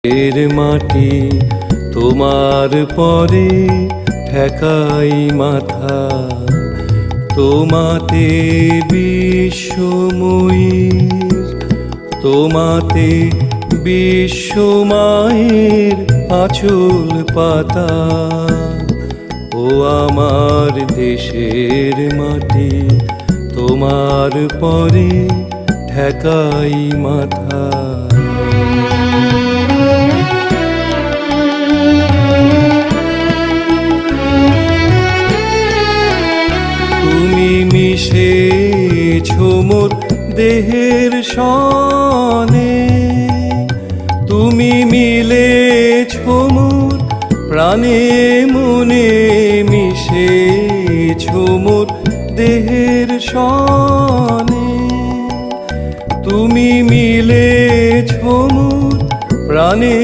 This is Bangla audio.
এর মাটি তোমার পরে ঠেকাই মাথা, তোমাতে বিশ্বময়ীর, তোমাতে বিশ্বমায়ের আঁচল পাতা। ও আমার দেশের মাটি তোমার পরে ঠেকাই মাথা। তুমি মিশেছো মোর দেহের সনে, তুমি মিলেছো মোর প্রাণে মনে, মিশেছো মোর দেহের সনে, তুমি মিলেছো মোর প্রাণে।